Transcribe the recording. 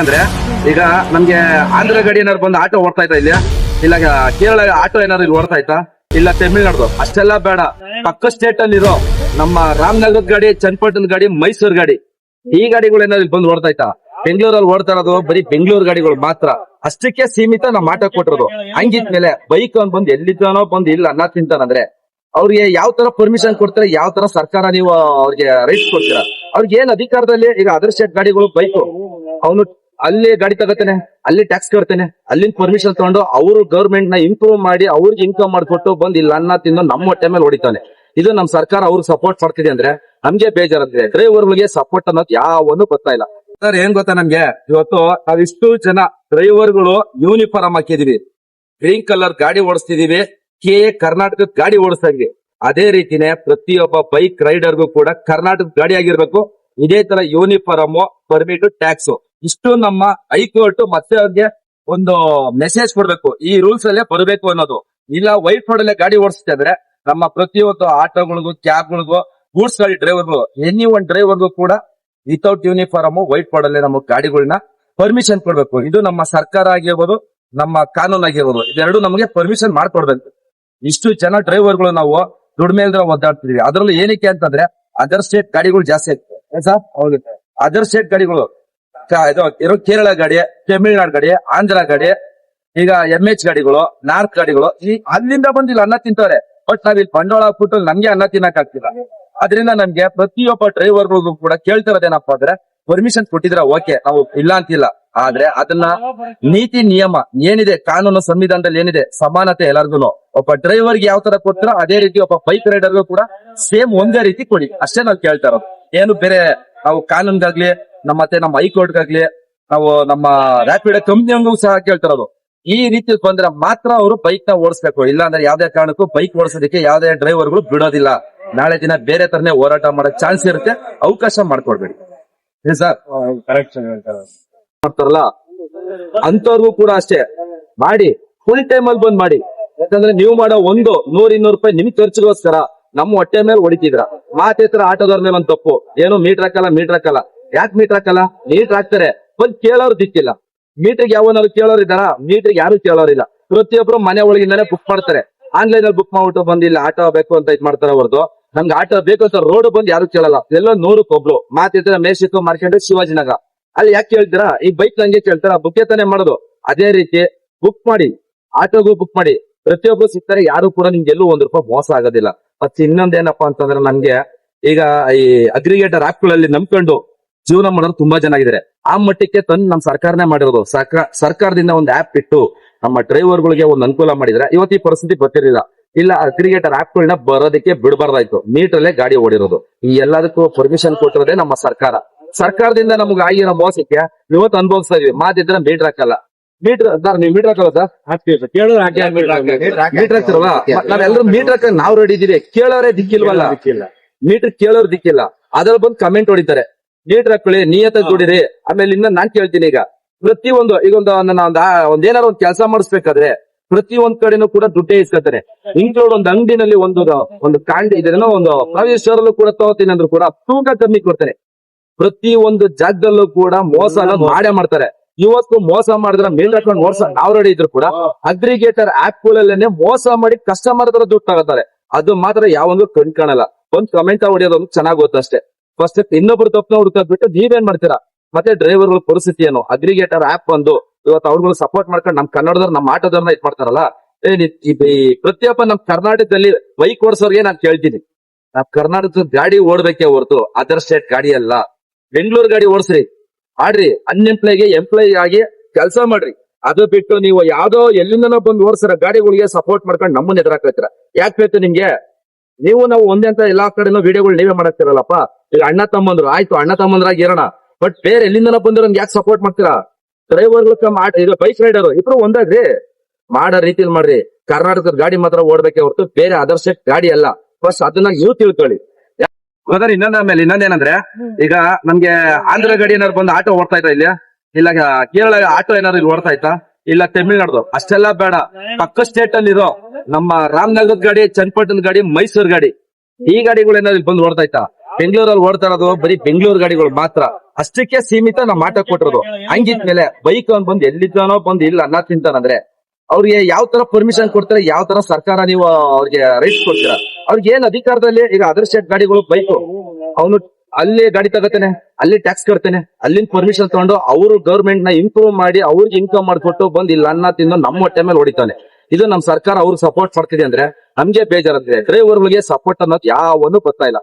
ಅಂದ್ರೆ ಈಗ ನಮ್ಗೆ ಆಂಧ್ರ ಗಾಡಿ ಏನಾದ್ರು ಬಂದು ಆಟೋ ಓಡ್ತಾ ಇತ್ತಾ ಇಲ್ಲಿ, ಇಲ್ಲ ಕೇರಳ ಆಟೋ ಏನಾದ್ರು ಇಲ್ಲಿ ಓಡ್ತಾ ಇತ್ತಾ, ಇಲ್ಲ ತಮಿಳ್ನಾಡು, ಅಷ್ಟೆಲ್ಲ ಬೇಡ. ಪಕ್ಕ ಸ್ಟೇಟ್ ಅಲ್ಲಿ ಇರೋ ನಮ್ಮ ರಾಮನಗರದ ಗಾಡಿ, ಚನ್ನಪಟ್ಟಣದ ಗಾಡಿ, ಮೈಸೂರು ಗಾಡಿ, ಈ ಗಾಡಿಗಳು ಏನಾದ್ರು ಇಲ್ಲಿ ಬಂದು ಓಡ್ತಾ ಇತ್ತಾ? ಬೆಂಗಳೂರಲ್ಲಿ ಓಡ್ತಾ ಇರೋದು ಬರೀ ಬೆಂಗಳೂರು ಗಾಡಿಗಳು ಮಾತ್ರ, ಅಷ್ಟಕ್ಕೆ ಸೀಮಿತ ನಮ್ಮ ಆಟೋ ಕೊಟ್ಟಿರೋದು. ಹಂಗಿದ್ಮೇಲೆ ಬೈಕ್ ಅವ್ನು ಬಂದು ಎಲ್ಲಿದ್ದಾನೋ ಬಂದು ಇಲ್ಲ ಅನ್ನ ತಿಂತಾನಂದ್ರೆ ಅವ್ರಿಗೆ ಯಾವ ತರ ಪರ್ಮಿಷನ್ ಕೊಡ್ತಾರೆ, ಯಾವ ತರ ಸರ್ಕಾರ ನೀವು ಅವ್ರಿಗೆ ರೈಟ್ಸ್ ಕೊಡ್ತೀರಾ? ಅವ್ರಿಗೆ ಏನ್ ಅಧಿಕಾರದಲ್ಲಿ? ಈಗ ಅದರ್ ಸ್ಟೇಟ್ ಗಾಡಿಗಳು ಬೈಕ್ ಅವನು ಅಲ್ಲಿ ಗಾಡಿ ತಗೋತಾನೆ, ಅಲ್ಲಿ ಟ್ಯಾಕ್ಸ್ ಕಟ್ತಾನೆ, ಅಲ್ಲಿಂದ ಪರ್ಮಿಷನ್ ತಗೊಂಡು ಅವರು ಗವರ್ಮೆಂಟ್ ನ ಇಂಪ್ರೂವ್ ಮಾಡಿ ಅವ್ರಿಗೆ ಇನ್ಕಮ್ ಮಾಡ್ಕೊಟ್ಟು ಬಂದು ಇಲ್ಲ ಅನ್ನ ತಿಂದು ನಮ್ಮ ಹೊಟ್ಟೆ ಮೇಲೆ ಹೊಡಿತಾನೆ. ಇದು ನಮ್ ಸರ್ಕಾರ ಅವ್ರಿಗೆ ಸಪೋರ್ಟ್ ಮಾಡ್ತಿದೆ ಅಂದ್ರೆ ನಮ್ಗೆ ಬೇಜಾರಂದ್ರೆ, ಡ್ರೈವರ್ಗಳಿಗೆ ಸಪೋರ್ಟ್ ಅನ್ನೋದು ಯಾವನು ಗೊತ್ತಾ ಇಲ್ಲ. ಸರ್ ಏನ್ ಗೊತ್ತಾ, ನಮ್ಗೆ ಇವತ್ತು ನಾವಿಷ್ಟು ಜನ ಡ್ರೈವರ್ಗಳು ಯೂನಿಫಾರ್ಮ್ ಹಾಕಿದೀವಿ, ಗ್ರೀನ್ ಕಲರ್ ಗಾಡಿ ಓಡಿಸ್ತಿದೀವಿ, ಕರ್ನಾಟಕ ಗಾಡಿ ಓಡಿಸ್ದಂಗೆ. ಅದೇ ರೀತಿನೇ ಪ್ರತಿಯೊಬ್ಬ ಬೈಕ್ ರೈಡರ್ಗೂ ಕೂಡ ಕರ್ನಾಟಕ ಗಾಡಿ ಆಗಿರ್ಬೇಕು, ಇದೇ ತರ ಯೂನಿಫಾರ್ಮ್, ಪರ್ಮಿಟ್, ಟ್ಯಾಕ್ಸ್ ಇಷ್ಟು ನಮ್ಮ ಹೈಕೋರ್ಟ್ ಮತ್ತೆ ಅವ್ರಿಗೆ ಒಂದು ಮೆಸೇಜ್ ಕೊಡ್ಬೇಕು, ಈ ರೂಲ್ಸ್ ಅಲ್ಲೇ ಬರಬೇಕು ಅನ್ನೋದು. ಇಲ್ಲ ವೈಟ್ ಬೋರ್ಡ್ ಗಾಡಿ ಓಡಿಸುತ್ತೆ ಅಂದ್ರೆ ನಮ್ಮ ಪ್ರತಿಯೊಂದು ಆಟೋಗಳಿಗೂ, ಕ್ಯಾಬ್ಗಳಿಗೂ, ಗೂಡ್ಸ್ ಗಾಡಿ ಡ್ರೈವರ್ಗಳು, ಎನಿ ಒನ್ ಡ್ರೈವರ್ಗೂ ಕೂಡ ವಿತೌಟ್ ಯೂನಿಫಾರ್ಮ್ ವೈಟ್ ಬೋರ್ಡ್ ಅಲ್ಲೇ ನಮ್ಮ ಗಾಡಿಗಳನ್ನ ಪರ್ಮಿಷನ್ ಕೊಡ್ಬೇಕು. ಇದು ನಮ್ಮ ಸರ್ಕಾರ ಆಗಿರ್ಬೋದು, ನಮ್ಮ ಕಾನೂನು ಆಗಿರ್ಬೋದು, ಇದೆರಡು ನಮಗೆ ಪರ್ಮಿಷನ್ ಮಾಡ್ಕೊಡ್ಬೇಕು. ಇಷ್ಟು ಜನ ಡ್ರೈವರ್ಗಳು ನಾವು ದುಡಿಮೆ ಇಲ್ದ್ರೆ ಒದ್ದಾಡ್ತಿದೀವಿ. ಅದ್ರಲ್ಲೂ ಏನಕ್ಕೆ ಅಂತಂದ್ರೆ ಅದರ್ ಸ್ಟೇಟ್ ಗಾಡಿಗಳು ಜಾಸ್ತಿ ಆಗ್ತದೆ ಸರ್. ಹೌದು, ಅದರ್ ಸ್ಟೇಟ್ ಗಾಡಿಗಳು ಇರೋ ಕೇರಳ ಗಾಡಿ, ತಮಿಳ್ನಾಡು ಗಾಡಿ, ಆಂಧ್ರ ಗಾಡಿ, ಈಗ MH ಗಾಡಿಗಳು, ನಾರ್ತ್ ಗಾಡಿಗಳು, ಈ ಅಲ್ಲಿಂದ ಬಂದಿಲ್ಲ ಅನ್ನ ತಿಂತವ್ರೆ. ಬಟ್ ನಾವ್ ಇಲ್ಲಿ ಬಂಡವಾಳ ಹಾಕ್ಬಿಟ್ಟು ನಮ್ಗೆ ಅನ್ನ ತಿನ್ನಕ್ ಆಗ್ತಿಲ್ಲ. ಅದರಿಂದ ನಮ್ಗೆ ಪ್ರತಿಯೊಬ್ಬ ಡ್ರೈವರ್ಗಳಿಗೂ ಕೂಡ ಕೇಳ್ತಿರೋದೇನಪ್ಪಾ ಅಂದ್ರೆ, ಪರ್ಮಿಷನ್ ಕೊಟ್ಟಿದ್ರ ಓಕೆ, ನಾವು ಇಲ್ಲ ಅಂತಿಲ್ಲ, ಆದ್ರೆ ಅದನ್ನ ನೀತಿ ನಿಯಮ ಏನಿದೆ, ಕಾನೂನು ಸಂವಿಧಾನದಲ್ಲಿ ಏನಿದೆ, ಸಮಾನತೆ ಎಲ್ಲರಿಗೂ. ಒಬ್ಬ ಡ್ರೈವರ್ಗೆ ಯಾವ ತರ ಕೊಡ್ತೀರೋ ಅದೇ ರೀತಿ ಒಬ್ಬ ಬೈಕ್ ರೈಡರ್ಗೂ ಕೂಡ ಸೇಮ್ ಒಂದೇ ರೀತಿ ಕೊಡಿ, ಅಷ್ಟೇ ನಾವು ಕೇಳ್ತಾ ಇರೋದು. ಏನು ಬೇರೆ ನಾವು ಕಾನೂನ್ಗಾಗ್ಲಿ, ನಮ್ಮ ಹೈಕೋರ್ಟ್ಗಾಗ್ಲಿ, ನಾವು ನಮ್ಮ ರ್ಯಾಪಿಡ್ ಕಂಪ್ನಿಯಂಗೂ ಸಹ ಕೇಳ್ತಿರೋದು. ಈ ರೀತಿ ಬಂದ್ರೆ ಮಾತ್ರ ಅವರು ಬೈಕ್ ನ ಓಡಿಸ್ಬೇಕು, ಇಲ್ಲ ಅಂದ್ರೆ ಯಾವ್ದೇ ಕಾರಣಕ್ಕೂ ಬೈಕ್ ಓಡಿಸೋದಕ್ಕೆ ಯಾವ್ದೇ ಡ್ರೈವರ್ಗಳು ಬಿಡೋದಿಲ್ಲ. ನಾಳೆ ದಿನ ಬೇರೆ ತರನೇ ಹೋರಾಟ ಮಾಡೋ ಚಾನ್ಸ್ ಇರುತ್ತೆ, ಅವಕಾಶ ಮಾಡ್ಕೊಡ್ಬೇಡಿ ಸರ್. ಕರೆಕ್ಟ್ ಮಾಡ್ತಾರಲ್ಲ ಅಂತವ್ರಿಗೂ ಕೂಡ ಅಷ್ಟೇ ಮಾಡಿ, ಫುಲ್ ಟೈಮ್ ಅಲ್ಲಿ ಬಂದ್ ಮಾಡಿ. ಯಾಕಂದ್ರೆ ನೀವು ಮಾಡೋ 100-200 ರೂಪಾಯಿ ನಿಮ್ ಖರ್ಚಿಗೋಸ್ಕರ ನಮ್ಮ ಹೊಟ್ಟೆ ಮೇಲೆ ಹೊಡಿತಿದ್ರ. ಮಾತೇತರ ಆಟೋದವ್ರ ಮೇಲೆ ಒಂದು ತಪ್ಪು, ಏನು ಮೀಟರ್ ಹಾಕಲ್ಲ. ಯಾಕೆ ಮೀಟರ್ ಹಾಕಲ್ಲ? ಮೀಟರ್ ಹಾಕ್ತಾರೆ, ಬಂದ್ ಕೇಳೋರು ದಿಕ್ಕಿಲ್ಲ. ಮೀಟರ್ಗೆ ಯಾವನಾದ್ರು ಕೇಳೋರು ಇದಾರ? ಮೀಟರ್ಗೆ ಯಾರು ಕೇಳೋರಿಲ್ಲ. ಪ್ರತಿಯೊಬ್ರು ಮನೆ ಒಳಗಿಂದಾನೆ ಬುಕ್ ಮಾಡ್ತಾರೆ, ಆನ್ಲೈನ್ ಅಲ್ಲಿ ಬುಕ್ ಮಾಡ್ಬಿಟ್ಟು ಬಂದಿಲ್ಲ ಆಟೋ ಬೇಕು ಅಂತ ಇದ್ ಮಾಡ್ತಾರೆ ಹೊರತು ನಮ್ಗೆ ಆಟೋ ಬೇಕು ಅಂತ ರೋಡ್ ಬಂದು ಯಾರು ಕೇಳಲ್ಲ. ಎಲ್ಲ 100ಕ್ಕೆ ಮಾತಿದ್ರೆ ಮೇಶಿತ್ತು ಮಾರ್ಕೆಟ್, ಶಿವಾಜಿನಗರ, ಅಲ್ಲಿ ಯಾಕೆ ಕೇಳ್ತೀರಾ? ಈ ಬೈಕ್ ನಂಗೆ ಕೇಳ್ತಾರ, ಬುಕ್ ತಾನೇ ಮಾಡೋದು. ಅದೇ ರೀತಿ ಬುಕ್ ಮಾಡಿ, ಆಟೋಗೂ ಬುಕ್ ಮಾಡಿ, ಪ್ರತಿಯೊಬ್ರು ಸಿಗ್ತಾರೆ. ಯಾರು ಕೂಡ ನಿಮ್ಗೆ ಎಲ್ಲೂ ₹1 ಮೋಸ ಆಗೋದಿಲ್ಲ. ಮತ್ತೆ ಇನ್ನೊಂದೇನಪ್ಪಾ ಅಂತಂದ್ರೆ, ನಮ್ಗೆ ಈಗ ಈ ಅಗ್ರಿಗೇಟರ್ ಆಪ್ಗಳಲ್ಲಿ ನಂಬ್ಕೊಂಡು ಜೀವನ ಮಾಡೋರು ತುಂಬಾ ಜನ ಆಗಿದ್ದಾರೆ. ಆ ಮಟ್ಟಕ್ಕೆ ತಂದು ನಮ್ ಸರ್ಕಾರನೇ ಮಾಡಿರೋದು. ಸರ್ಕಾರದಿಂದ ಒಂದು ಆಪ್ ಇಟ್ಟು ನಮ್ಮ ಡ್ರೈವರ್ಗಳಿಗೆ ಒಂದು ಅನುಕೂಲ ಮಾಡಿದ್ರೆ ಇವತ್ತು ಈ ಪರಿಸ್ಥಿತಿ ಬರ್ತಿರ್ಲಿಲ್ಲ. ಇಲ್ಲ ಅಗ್ರಿಗೇಟರ್ ಆಪ್ಗಳನ್ನ ಬರೋದಕ್ಕೆ ಬಿಡಬಾರ್ದಾಯ್ತು, ಮೀಟರ್ಲ್ಲೇ ಗಾಡಿ ಓಡಿರೋದು. ಈ ಎಲ್ಲದಕ್ಕೂ ಪರ್ಮಿಷನ್ ಕೊಟ್ಟಿರೋದೇ ನಮ್ಮ ಸರ್ಕಾರ. ಸರ್ಕಾರದಿಂದ ನಮ್ಗೆ ಆಗಿರೋ ಮೋಸಕ್ಕೆ ಇವತ್ತು ಅನುಭವಿಸ್ತಾ ಇದೀವಿ. ಮಾತಿದ್ರೆ ಮೀಟರ್ ಹಾಕಲ್ಲ. ನೀವು ಮೀಟರ್ ಹಾಕಲ್ಲ ಸರ್? ಮೀಟರ್ ಹಾಕ್ತಿರಲ್ಲ, ನಾವೆಲ್ಲರೂ ಮೀಟರ್ ಹಾಕ ನಾವು ರೆಡಿ ಇದೀವಿ. ಕೇಳೋರೇ ದಿಕ್ಕಿಲ್ವಲ್ಲ, ಮೀಟರ್ ಕೇಳೋರ್ ದಿಕ್ಕಿಲ್ಲ. ಅದ್ರಲ್ಲಿ ಬಂದು ಕಮೆಂಟ್ ಹೊಡಿತಾರೆ, ಮೀಟರ್ ಹಾಕೊಳ್ಳಿ, ನಿಯತ ದುಡಿರಿ. ಆಮೇಲೆ ಇನ್ನ ನಾನ್ ಕೇಳ್ತೀನಿ, ಈಗ ಪ್ರತಿಯೊಂದು ಈಗ ಒಂದೇನಾರು ಒಂದ್ ಕೆಲಸ ಮಾಡಿಸ್ಬೇಕಾದ್ರೆ ಪ್ರತಿಯೊಂದ್ ಕಡೆನೂ ಕೂಡ ದುಡ್ಡೇ ಇಸ್ಕೊತಾರೆ. ಇನ್ಕ್ಲೂಡ್ ಒಂದು ಅಂಗಡಿನಲ್ಲಿ ಒಂದು ಕಾಂಡಿ ಇದೆನೋ ಒಂದು ಪ್ರೈವೇಟ್ ಸ್ಟೋರ್ ಅಲ್ಲೂ ಕೂಡ ತಗೋತೀನಿ ಅಂದ್ರೂ ಕೂಡ ತೂಕ ಕಮ್ಮಿ ಕೊಡ್ತಾರೆ. ಪ್ರತಿ ಒಂದು ಜಾಗದಲ್ಲೂ ಕೂಡ ಮೋಸ ಮಾಡೇ ಮಾಡ್ತಾರೆ. ಇವತ್ತು ಮೋಸ ಮಾಡಿದ್ರೆ ಮೇಲ್ ಹಾಕೊಂಡು ಮೋಸ ನಾವು ರೆಡಿ ಇದ್ರು ಕೂಡ ಅಗ್ರಿಗೇಟರ್ ಆಪ್ ಗಳಲ್ಲೇನೆ ಮೋಸ ಮಾಡಿ ಕಸ್ಟಮರ್ ಹತ್ರ ದುಡ್ಡು ತಗೋತಾರೆ. ಅದು ಮಾತ್ರ ಯಾವೊಂದು ಕಾಣಲ್ಲ. ಒಂದ್ ಕಮೆಂಟ್ ಹೊಡಿಯೋದು ಚೆನ್ನಾಗ್ ಗೊತ್ತಷ್ಟೇ. ಫಸ್ಟ್ ಇನ್ನೊಬ್ರು ತಪ್ಪನ ಹುಡುಕೋದ್ ಬಿಟ್ಟು ನೀವೇನ್ ಮಾಡ್ತೀರಾ? ಮತ್ತೆ ಡ್ರೈವರ್ಗಳ ಪರಿಸ್ಥಿತಿ ಏನು? ಅಗ್ರಿಗೇಟರ್ ಆಪ್ ಬಂದು ಇವತ್ತು ಅವ್ರುಗಳು ಸಪೋರ್ಟ್ ಮಾಡ್ಕೊಂಡು ನಮ್ ಕನ್ನಡದವ್ರು, ನಮ್ಮ ಆಟೋದವ್ರನ್ನ ಇದ್ ಮಾಡ್ತಾರಲ್ಲ. ಪ್ರತಿಯೊಬ್ಬ ನಮ್ ಕರ್ನಾಟಕದಲ್ಲಿ ಬೈಕ್ ಓಡಿಸೋರ್ಗೆ ನಾನ್ ಕೇಳ್ತೀನಿ, ನಾವ್ ಕರ್ನಾಟಕದ ಗಾಡಿ ಓಡ್ಬೇಕೇ ಹೊರತು ಅದರ್ ಸ್ಟೇಟ್ ಗಾಡಿ ಅಲ್ಲ. ಬೆಂಗಳೂರು ಗಾಡಿ ಓಡಿಸ್ರಿ, ಆಡ್ರಿ, ಅನ್ಎಂಪ್ಲಾಯ್ಗೆ ಎಂಪ್ಲಾಯ್ ಆಗಿ ಕೆಲಸ ಮಾಡ್ರಿ. ಅದು ಬಿಟ್ಟು ನೀವು ಯಾವ್ದೋ ಎಲ್ಲಿಂದನೋ ಬಂದು ಓಡಿಸಿರೋ ಗಾಡಿಗಳಿಗೆ ಸಪೋರ್ಟ್ ಮಾಡ್ಕೊಂಡು ನಮ್ಮನ್ನ ಎದುರಾಕ್ತೀರ. ಯಾಕೆ ಬೇಕು ನಿಮ್ಗೆ? ನಾವು ಒಂದೇ ಅಂತ ಎಲ್ಲಾ ಕಡೆನೂ ವಿಡಿಯೋಗಳು ನೀವೇ ಮಾಡಾಕ್ತಿರಲ್ಲಪ್ಪ. ಈಗ ಅಣ್ಣ ತಮ್ಮಂದ್ರು ಆಯ್ತು, ಅಣ್ಣ ತಮ್ಮಂದ್ರಾಗಿ ಇರೋಣ, ಬಟ್ ಬೇರೆ ಎಲ್ಲಿಂದನೋ ಬಂದಿರೋ ಯಾಕೆ ಸಪೋರ್ಟ್ ಮಾಡ್ತೀರಾ? ಡ್ರೈವರ್ಗಳು ಬೈಕ್ ರೈಡರ್ ಇಬ್ರು ಒಂದಾಗ್ರಿ, ಮಾಡೋ ರೀತಿಲಿ ಮಾಡ್ರಿ. ಕರ್ನಾಟಕದ ಗಾಡಿ ಮಾತ್ರ ಓಡ್ಬೇಕೆ ಹೊರತು ಬೇರೆ ಅದರ್ ಸ್ಟೇಟ್ ಗಾಡಿ ಅಲ್ಲ. ಫಸ್ಟ್ ಅದನ್ನ ನೀವು ತಿಳ್ಕೊಳ್ಳಿ. ಇನ್ನೊಂದೇನಂದ್ರೆ, ಈಗ ನಮ್ಗೆ ಆಂಧ್ರ ಗಾಡಿ ಏನಾದ್ರು ಬಂದು ಆಟೋ ಓಡ್ತಾ ಇತ್ತಾ ಇಲ್ಲಿ, ಇಲ್ಲ ಕೇರಳ ಆಟೋ ಏನಾದ್ರು ಇಲ್ಲಿ ಓಡ್ತಾ ಇತ್ತಾ, ಇಲ್ಲ ತಮಿಳ್ನಾಡು, ಅಷ್ಟೆಲ್ಲ ಬೇಡ. ಪಕ್ಕ ಸ್ಟೇಟ್ ಅಲ್ಲಿ ಇರೋ ನಮ್ಮ ರಾಮನಗರದ ಗಾಡಿ, ಚನ್ನಪಟ್ಟಣದ ಗಾಡಿ, ಮೈಸೂರು ಗಾಡಿ, ಈ ಗಾಡಿಗಳು ಏನಾದ್ರು ಇಲ್ಲಿ ಬಂದು ಓಡ್ತಾ ಇತ್ತಾ? ಬೆಂಗಳೂರಲ್ಲಿ ಓಡ್ತಾ ಇರೋದು ಬರೀ ಬೆಂಗಳೂರು ಗಾಡಿಗಳು ಮಾತ್ರ, ಅಷ್ಟಕ್ಕೆ ಸೀಮಿತ ನಾ ಮಾಟ ಕೊಟ್ಟಿರೋದು. ಹಂಗಿದ್ಮೇಲೆ ಬೈಕ್ ಅವ್ನ್ ಬಂದು ಎಲ್ಲಿದ್ದಾನೋ ಬಂದು ಇಲ್ಲಿ ಅನ್ನ ತಿಂತಾನಂದ್ರೆ ಅವ್ರಿಗೆ ಯಾವ ತರ ಪರ್ಮಿಷನ್ ಕೊಡ್ತಾರೆ, ಯಾವ ತರ ಸರ್ಕಾರ ನೀವು ಅವ್ರಿಗೆ ರೈಟ್ಸ್ ಕೊಡ್ತೀರಾ? ಅವ್ರಿಗೆ ಏನ್ ಅಧಿಕಾರದಲ್ಲಿ ಈಗ ಅದರ್ ಸ್ಟೇಟ್ ಗಾಡಿಗಳು ಬೈಕ್ ಅವನು ಅಲ್ಲಿ ಗಾಡಿ ತಗೋತಾನೆ, ಅಲ್ಲಿ ಟ್ಯಾಕ್ಸ್ ಕಟ್ತಾನೆ, ಅಲ್ಲಿಂದ ಪರ್ಮಿಷನ್ ತಗೊಂಡು ಅವರು ಗವರ್ಮೆಂಟ್ ನ ಇಂಪ್ರೂವ್ ಮಾಡಿ ಅವ್ರಿಗೆ ಇನ್ಕಮ್ ಮಾಡ್ಕೊಟ್ಟು ಬಂದು ಇಲ್ಲಿ ಅನ್ನ ತಿಂದು ನಮ್ಮ ಹೊಟ್ಟೆ ಮೇಲೆ ಹೊಡಿತಾನೆ. ಇದು ನಮ್ ಸರ್ಕಾರ ಅವ್ರಿಗೆ ಸಪೋರ್ಟ್ ಮಾಡ್ತಿದೆ ಅಂದ್ರೆ ನಮ್ಗೆ ಬೇಜಾರಂತಿದೆ. ಡ್ರೈವರ್ಗಳಿಗೆ ಸಪೋರ್ಟ್ ಅನ್ನೋದು ಯಾವನು ಗೊತ್ತಾ ಇಲ್ಲ.